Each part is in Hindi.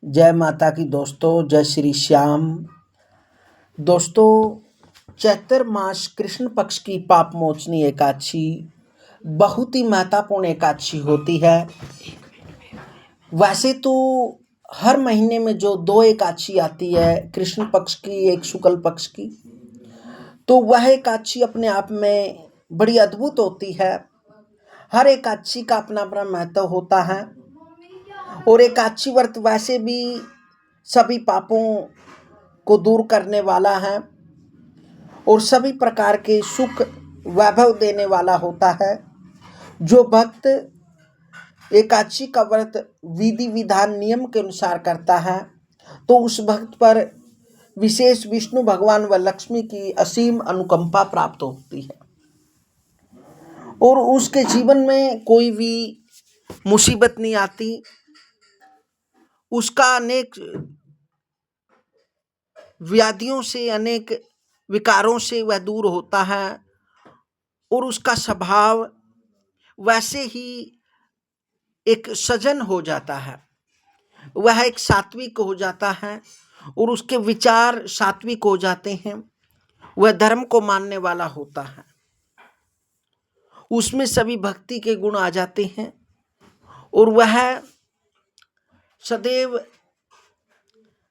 जय माता की दोस्तों, जय श्री श्याम। दोस्तों, चैत्र मास कृष्ण पक्ष की पाप मोचनी एकादशी बहुत ही महत्वपूर्ण एकादशी होती है। वैसे तो हर महीने में जो दो एकादशी आती है, कृष्ण पक्ष की एक शुक्ल पक्ष की, तो वह एकादशी अपने आप में बड़ी अद्भुत होती है। हर एकादशी का अपना अपना महत्व होता है और एकादशी व्रत वैसे भी सभी पापों को दूर करने वाला है और सभी प्रकार के सुख वैभव देने वाला होता है। जो भक्त एकादशी का व्रत विधि विधान नियम के अनुसार करता है तो उस भक्त पर विशेष विष्णु भगवान व लक्ष्मी की असीम अनुकंपा प्राप्त होती है और उसके जीवन में कोई भी मुसीबत नहीं आती। उसका अनेक व्याधियों से, अनेक विकारों से वह दूर होता है और उसका स्वभाव वैसे ही एक सजन हो जाता है। वह एक सात्विक हो जाता है और उसके विचार सात्विक हो जाते हैं। वह धर्म को मानने वाला होता है, उसमें सभी भक्ति के गुण आ जाते हैं और वह सदैव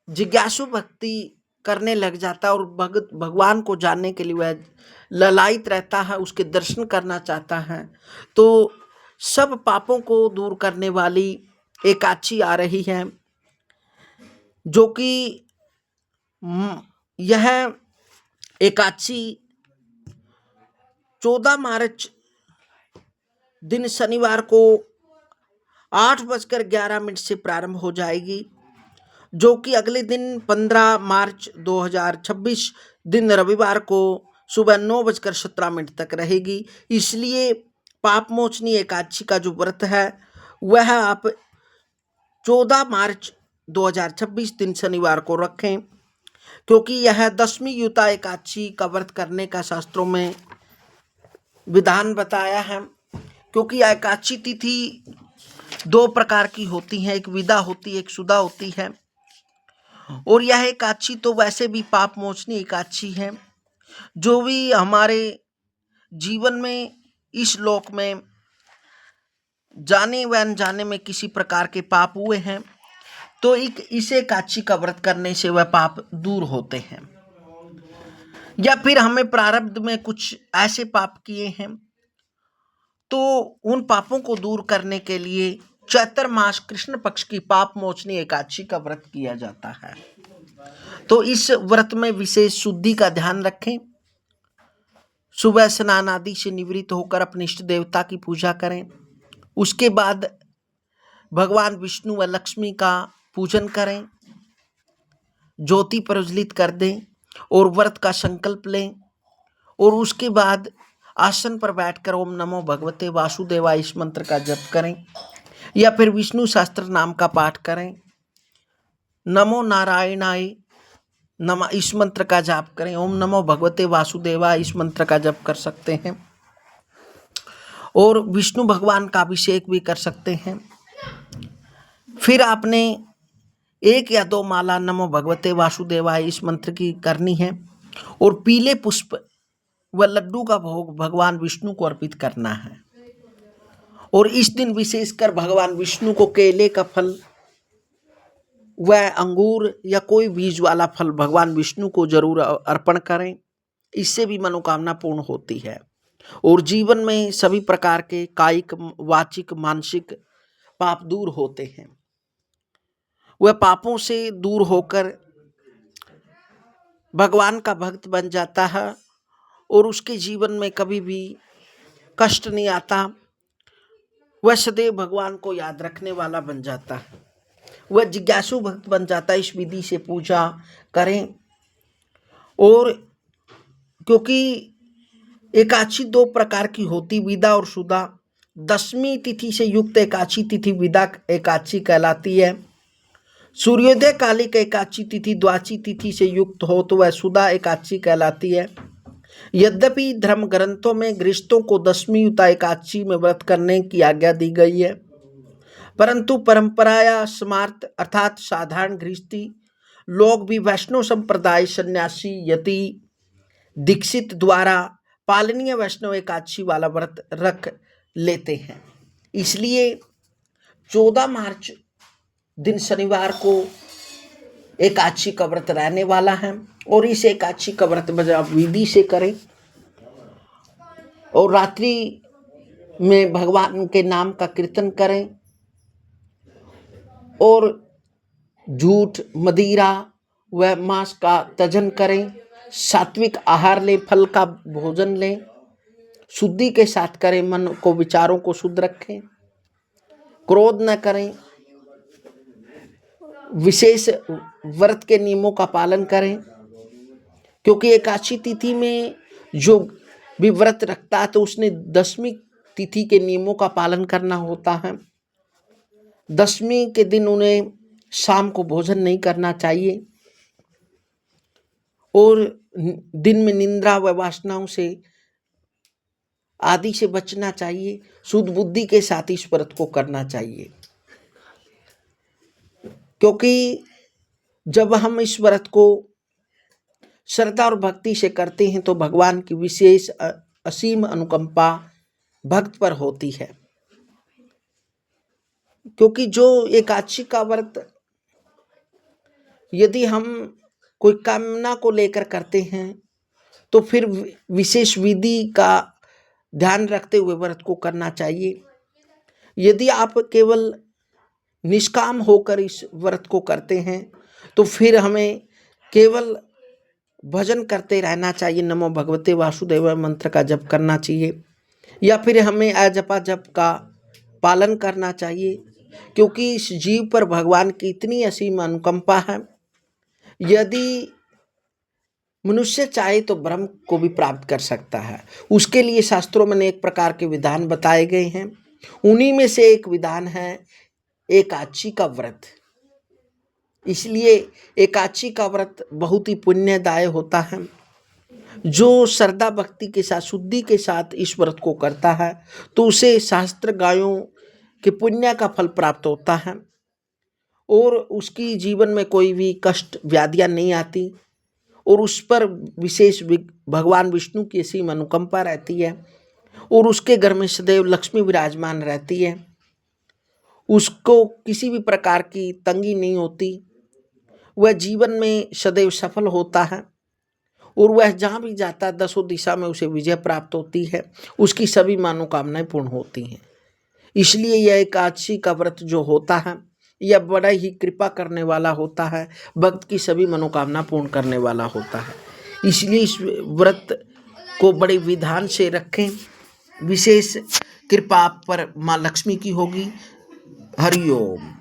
जिज्ञासु भक्ति करने लग जाता है और भगवान को जानने के लिए वह ललायित रहता है, उसके दर्शन करना चाहता है। तो सब पापों को दूर करने वाली एकादशी आ रही है, जो कि यह एकादशी 14 मार्च दिन शनिवार को 8:11 से प्रारंभ हो जाएगी, जो कि अगले दिन 15 मार्च 2026 दिन रविवार को सुबह 9:17 तक रहेगी। इसलिए पाप मोचनी एकादशी का जो व्रत है वह आप 14 मार्च 2026 दिन शनिवार को रखें, क्योंकि यह 10वीं युता एकादशी का व्रत करने का शास्त्रों में विधान बताया है। क्योंकि एकादशी तिथि दो प्रकार की होती है, एक विदा होती है, एक सुदा होती है। और यह एकादशी तो वैसे भी पाप मोचनी एकादशी है। जो भी हमारे जीवन में इस लोक में जाने व अनजाने में किसी प्रकार के पाप हुए हैं तो इस एकादशी का व्रत करने से वह पाप दूर होते हैं। या फिर हमें प्रारब्ध में कुछ ऐसे पाप किए हैं तो उन पापों को दूर करने के लिए चैत्र मास कृष्ण पक्ष की पाप मोचनी एकादशी का व्रत किया जाता है। तो इस व्रत में विशेष शुद्धि का ध्यान रखें। सुबह स्नान आदि से निवृत्त होकर अपने इष्ट देवता की पूजा करें। उसके बाद भगवान विष्णु व लक्ष्मी का पूजन करें, ज्योति प्रज्वलित कर दें और व्रत का संकल्प लें। और उसके बाद आसन पर बैठकर ओम नमो भगवते वासुदेवाय इस मंत्र का जप करें या फिर विष्णु सहस्त्र नाम का पाठ करें। नमो नारायणाय नमः इस मंत्र का जाप करें। ओम नमो भगवते वासुदेवाय इस मंत्र का जप कर सकते हैं और विष्णु भगवान का अभिषेक भी कर सकते हैं। फिर आपने 1 या 2 माला नमो भगवते वासुदेवाय इस मंत्र की करनी है और पीले पुष्प व लड्डू का भोग भगवान विष्णु को अर्पित करना है। और इस दिन विशेषकर भगवान विष्णु को केले का फल व अंगूर या कोई बीज वाला फल भगवान विष्णु को जरूर अर्पण करें। इससे भी मनोकामना पूर्ण होती है और जीवन में सभी प्रकार के कायिक, वाचिक, मानसिक पाप दूर होते हैं। वह पापों से दूर होकर भगवान का भक्त बन जाता है और उसके जीवन में कभी भी कष्ट नहीं आता। वह सदैव भगवान को याद रखने वाला बन जाता है, वह जिज्ञासु भक्त बन जाता है। इस विधि से पूजा करें। और क्योंकि एकादशी 2 प्रकार की होती, विदा और सुदा। 10वीं तिथि से युक्त एकादशी तिथि विदा एकादशी कहलाती है। सूर्योदय कालिक एकादशी तिथि द्वादशी तिथि से युक्त हो तो वह सुदा एकादशी कहलाती है। यद्यपि धर्म ग्रंथों में गृहस्थों को 10वीं युता एकादशी में व्रत करने की आज्ञा दी गई है, परंतु परंपराया स्मार्त अर्थात साधारण गृहस्थी लोग भी वैष्णव संप्रदाय सन्यासी यति दीक्षित द्वारा पालनीय वैष्णव एकादशी वाला व्रत रख लेते हैं। इसलिए 14 मार्च दिन शनिवार को एकादशी का व्रत रहने वाला है और इस एकादशी का व्रत आप विधि से करें और रात्रि में भगवान के नाम का कीर्तन करें और झूठ मदिरा व मांस का त्यजन करें, सात्विक आहार लें, फल का भोजन लें, शुद्धि के साथ करें, मन को विचारों को शुद्ध रखें, क्रोध न करें, विशेष व्रत के नियमों का पालन करें, क्योंकि एकादशी तिथि में जो भी व्रत रखता है तो उसने दशमी तिथि के नियमों का पालन करना होता है। दशमी के दिन उन्हें शाम को भोजन नहीं करना चाहिए और दिन में निंद्रा व वासनाओं से आदि से बचना चाहिए। शुद्ध बुद्धि के साथ इस व्रत को करना चाहिए, क्योंकि जब हम इस व्रत को श्रद्धा और भक्ति से करते हैं तो भगवान की विशेष असीम अनुकंपा भक्त पर होती है। क्योंकि जो एकादशी का व्रत यदि हम कोई कामना को लेकर करते हैं तो फिर विशेष विधि का ध्यान रखते हुए व्रत को करना चाहिए। यदि आप केवल निष्काम होकर इस व्रत को करते हैं तो फिर हमें केवल भजन करते रहना चाहिए, नमो भगवते वासुदेवाय मंत्र का जप करना चाहिए, या फिर हमें अजपा जप का पालन करना चाहिए, क्योंकि इस जीव पर भगवान की इतनी असीम अनुकंपा है। यदि मनुष्य चाहे तो ब्रह्म को भी प्राप्त कर सकता है। उसके लिए शास्त्रों में अनेक प्रकार के विधान बताए गए हैं। उन्हीं में से एक विधान है एकादशी का व्रत। इसलिए एकादशी का व्रत बहुत ही पुण्यदायक होता है। जो श्रद्धा भक्ति के साथ शुद्धि के साथ इस व्रत को करता है तो उसे शास्त्र गायों के पुण्य का फल प्राप्त होता है और उसकी जीवन में कोई भी कष्ट व्याधियां नहीं आती और उस पर विशेष भगवान विष्णु की असीम अनुकंपा रहती है और उसके घर में सदैव लक्ष्मी विराजमान रहती है। उसको किसी भी प्रकार की तंगी नहीं होती, वह जीवन में सदैव सफल होता है और वह जहाँ भी जाता है 10 दिशा में उसे विजय प्राप्त होती है, उसकी सभी मनोकामनाएं पूर्ण होती हैं। इसलिए यह एकादशी का व्रत जो होता है यह बड़ा ही कृपा करने वाला होता है, भक्त की सभी मनोकामना पूर्ण करने वाला होता है। इसलिए इस व्रत को बड़े विधान से रखें, विशेष कृपा आप पर माँ लक्ष्मी की होगी। हरि ओम।